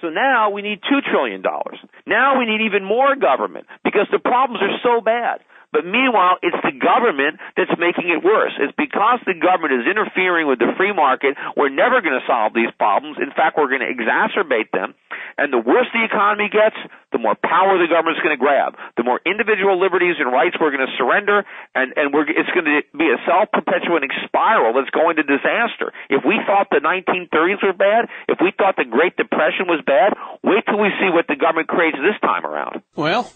So now we need $2 trillion. Now we need even more government because the problems are so bad. But meanwhile, it's the government that's making it worse. It's because the government is interfering with the free market. We're never going to solve these problems. In fact, we're going to exacerbate them. And the worse the economy gets, the more power the government's going to grab. The more individual liberties and rights we're going to surrender, and it's going to be a self-perpetuating spiral that's going to disaster. If we thought the 1930s were bad, if we thought the Great Depression was bad, wait till we see what the government creates this time around. Well,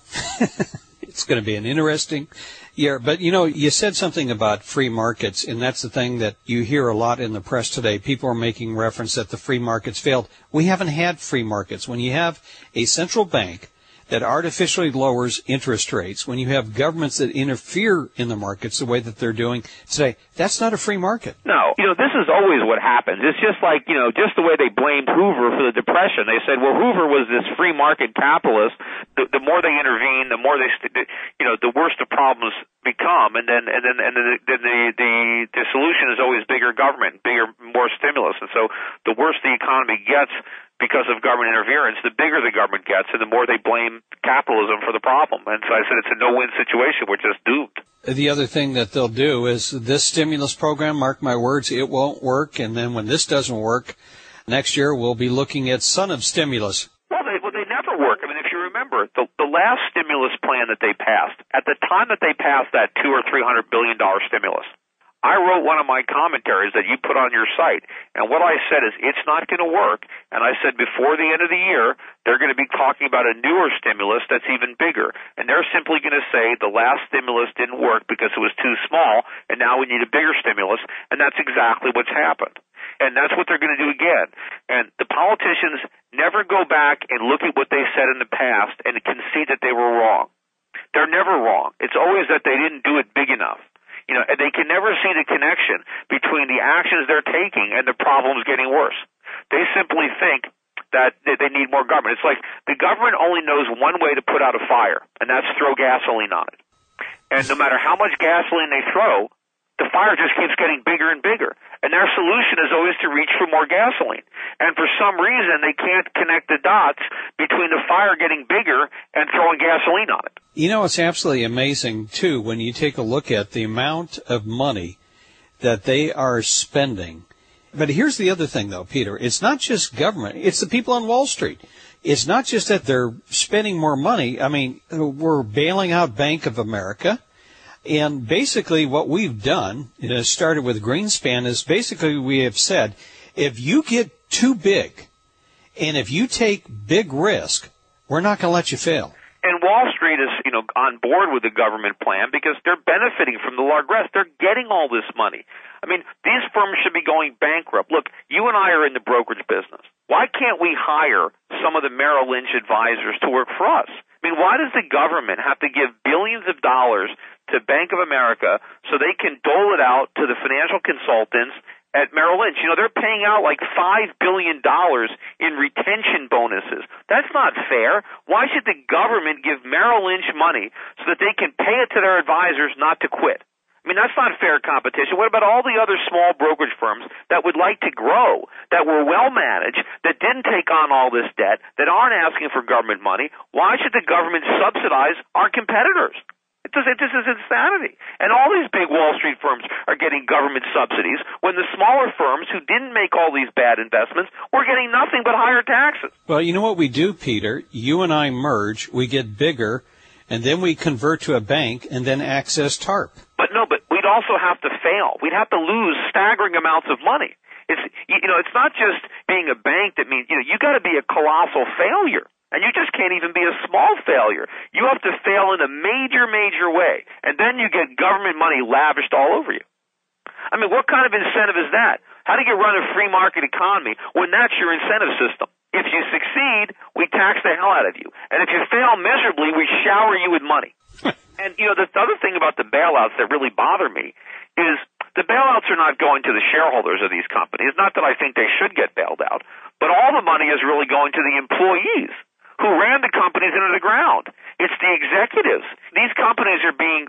it's going to be an interesting year. But, you said something about free markets, and that's the thing that you hear a lot in the press today. People are making reference that the free markets failed. We haven't had free markets. When you have a central bank that artificially lowers interest rates, when you have governments that interfere in the markets the way that they're doing today, that's not a free market. No, this is always what happens. It's just like, just the way they blamed Hoover for the Depression. They said, well, Hoover was this free market capitalist. The more they intervene, the more the worse the problems become, and then the solution is always bigger government, more stimulus. And so the worse the economy gets because of government interference, the bigger the government gets, and the more they blame capitalism for the problem. And so I said it's a no-win situation. We're just doomed. The other thing that they'll do is this stimulus program, mark my words, it won't work. And then when this doesn't work, next year we'll be looking at son of stimulus. Well, they never work. I mean, if you remember, the last stimulus plan that they passed, at the time that they passed that $200 or $300 billion stimulus, I wrote one of my commentaries that you put on your site, and what I said is it's not going to work, and I said before the end of the year, they're going to be talking about a newer stimulus that's even bigger, and they're simply going to say the last stimulus didn't work because it was too small, and now we need a bigger stimulus, and that's exactly what's happened. And that's what they're going to do again. And the politicians never go back and look at what they said in the past and concede that they were wrong. They're never wrong. It's always that they didn't do it big enough. And they can never see the connection between the actions they're taking and the problems getting worse. They simply think that they need more government. It's like the government only knows one way to put out a fire, and that's throw gasoline on it. And no matter how much gasoline they throw, the fire just keeps getting bigger and bigger. And their solution is always to reach for more gasoline. And for some reason, they can't connect the dots between the fire getting bigger and throwing gasoline on it. It's absolutely amazing, too, when you take a look at the amount of money that they are spending. But here's the other thing, though, Peter. It's not just government. It's the people on Wall Street. It's not just that they're spending more money. I mean, we're bailing out Bank of America. And basically what we've done, started with Greenspan, is basically we have said, if you get too big and if you take big risk, we're not going to let you fail. And Wall Street is, on board with the government plan because they're benefiting from the largesse. They're getting all this money. I mean, these firms should be going bankrupt. Look, you and I are in the brokerage business. Why can't we hire some of the Merrill Lynch advisors to work for us? I mean, why does the government have to give billions of dollars to Bank of America so they can dole it out to the financial consultants at Merrill Lynch? They're paying out like $5 billion in retention bonuses. That's not fair. Why should the government give Merrill Lynch money so that they can pay it to their advisors not to quit? I mean, that's not fair competition. What about all the other small brokerage firms that would like to grow, that were well managed, that didn't take on all this debt, that aren't asking for government money? Why should the government subsidize our competitors? This is insanity. And all these big Wall Street firms are getting government subsidies when the smaller firms who didn't make all these bad investments were getting nothing but higher taxes. Well, you know what we do, Peter? You and I merge, we get bigger, and then we convert to a bank and then access TARP. But we'd also have to fail. We'd have to lose staggering amounts of money. It's not just being a bank that means, you got to be a colossal failure. And you just can't even be a small failure. You have to fail in a major, major way. And then you get government money lavished all over you. I mean, what kind of incentive is that? How do you run a free market economy when that's your incentive system? If you succeed, we tax the hell out of you. And if you fail miserably, we shower you with money. And, the other thing about the bailouts that really bother me is the bailouts are not going to the shareholders of these companies. Not that I think they should get bailed out, but all the money is really going to the employees who ran the companies into the ground. It's the executives. These companies are being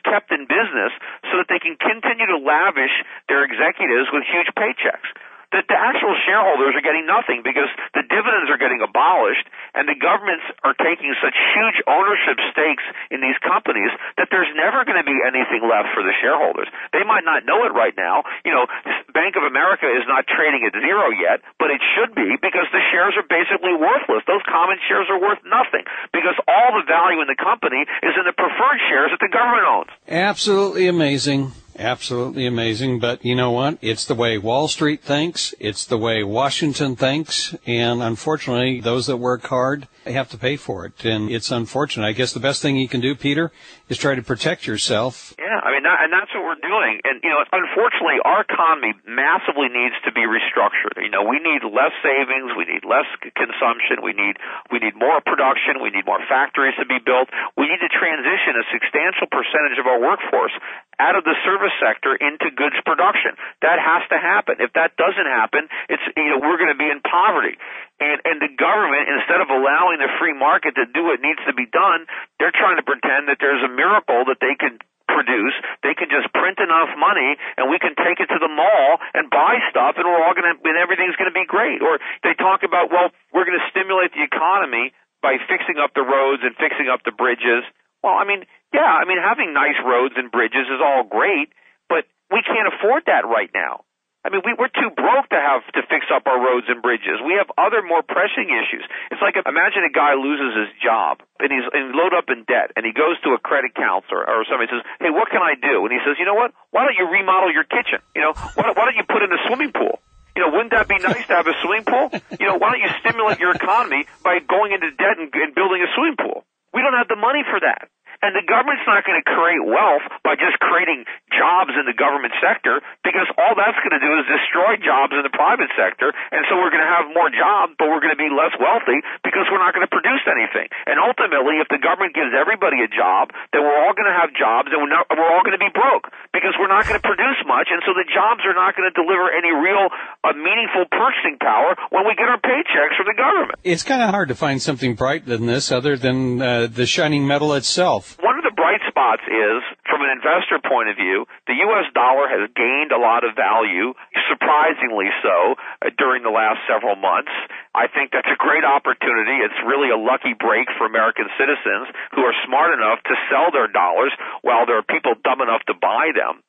kept in business so that they can continue to lavish their executives with huge paychecks. that the actual shareholders are getting nothing because the dividends are getting abolished and the governments are taking such huge ownership stakes in these companies that there's never going to be anything left for the shareholders. They might not know it right now. Bank of America is not trading at zero yet, but it should be because the shares are basically worthless. Those common shares are worth nothing because all the value in the company is in the preferred shares that the government owns. Absolutely amazing. Absolutely amazing. But you know what? It's the way Wall Street thinks. It's the way Washington thinks. And unfortunately, those that work hard have to pay for it. And it's unfortunate. I guess the best thing you can do, Peter, is try to protect yourself. Yeah, and that's what we're doing. And, unfortunately, our economy massively needs to be restructured. We need less savings. We need less consumption. We need more production. We need more factories to be built. We need to transition a substantial percentage of our workforce out of the service sector into goods production. That has to happen. If that doesn't happen, we're going to be in poverty. And the government, instead of allowing the free market to do what needs to be done, they're trying to pretend that there's a miracle that they can produce. They can just print enough money and we can take it to the mall and buy stuff and and everything's going to be great. Or they talk about, well, we're going to stimulate the economy by fixing up the roads and fixing up the bridges. Well, having nice roads and bridges is all great, but we can't afford that right now. We're too broke to fix up our roads and bridges. We have other more pressing issues. It's like, imagine a guy loses his job and he's loaded up in debt and he goes to a credit counselor or somebody says, hey, what can I do? And he says, you know what? Why don't you remodel your kitchen? Why don't you put in a swimming pool? Wouldn't that be nice to have a swimming pool? Why don't you stimulate your economy by going into debt and building a swimming pool? We don't have the money for that. And the government's not going to create wealth by just creating jobs in the government sector because all that's going to do is destroy jobs in the private sector. And so we're going to have more jobs, but we're going to be less wealthy because we're not going to produce anything. And ultimately, if the government gives everybody a job, then we're all going to have jobs and we're all going to be broke because we're not going to produce much. And so the jobs are not going to deliver any real meaningful purchasing power when we get our paychecks from the government. It's kind of hard to find something bright than this other than the shining metal itself. One of the bright spots is, from an investor point of view, the U.S. dollar has gained a lot of value, surprisingly so, during the last several months. I think that's a great opportunity. It's really a lucky break for American citizens who are smart enough to sell their dollars while there are people dumb enough to buy them.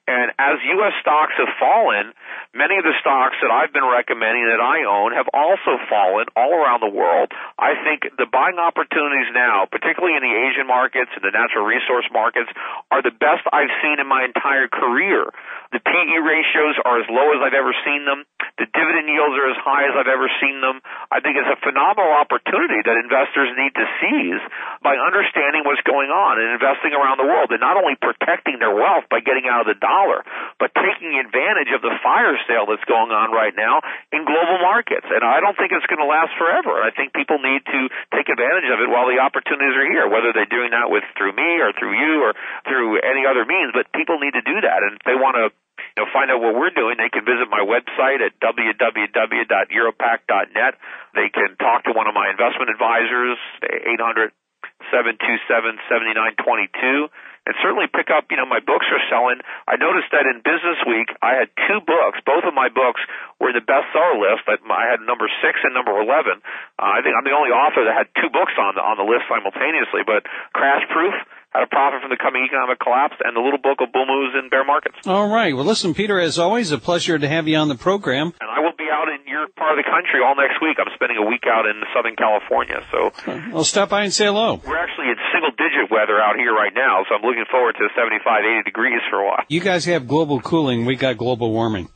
And as U.S. stocks have fallen, many of the stocks that I've been recommending that I own have also fallen all around the world. I think the buying opportunities now, particularly in the Asian markets and the natural resource markets, are the best I've seen in my entire career. The PE ratios are as low as I've ever seen them. The dividend yields are as high as I've ever seen them. I think it's a phenomenal opportunity that investors need to seize by understanding what's going on and investing around the world and not only protecting their wealth by getting out of the dollar, but taking advantage of the fire sale that's going on right now in global markets. And I don't think it's going to last forever. I think people need to take advantage of it while the opportunities are here, whether they're doing that through me or through you or through any other means. But people need to do that. And if they want to find out what we're doing, they can visit my website at www.europac.net. They can talk to one of my investment advisors, 800-727-7922. And certainly pick up, my books are selling. I noticed that in Business Week, I had two books. Both of my books were in the bestseller list. I had number 6 and number 11. I think I'm the only author that had two books on the list simultaneously. But Crash Proof, How to Profit from the Coming Economic Collapse, and the little book of Bull Moves in Bear Markets. All right. Well, listen, Peter, as always, a pleasure to have you on the program. And I will be out in your part of the country all next week. I'm spending a week out in Southern California. So I'll stop by and say hello. We're actually in single-digit weather out here right now, so I'm looking forward to 75, 80 degrees for a while. You guys have global cooling. We got global warming.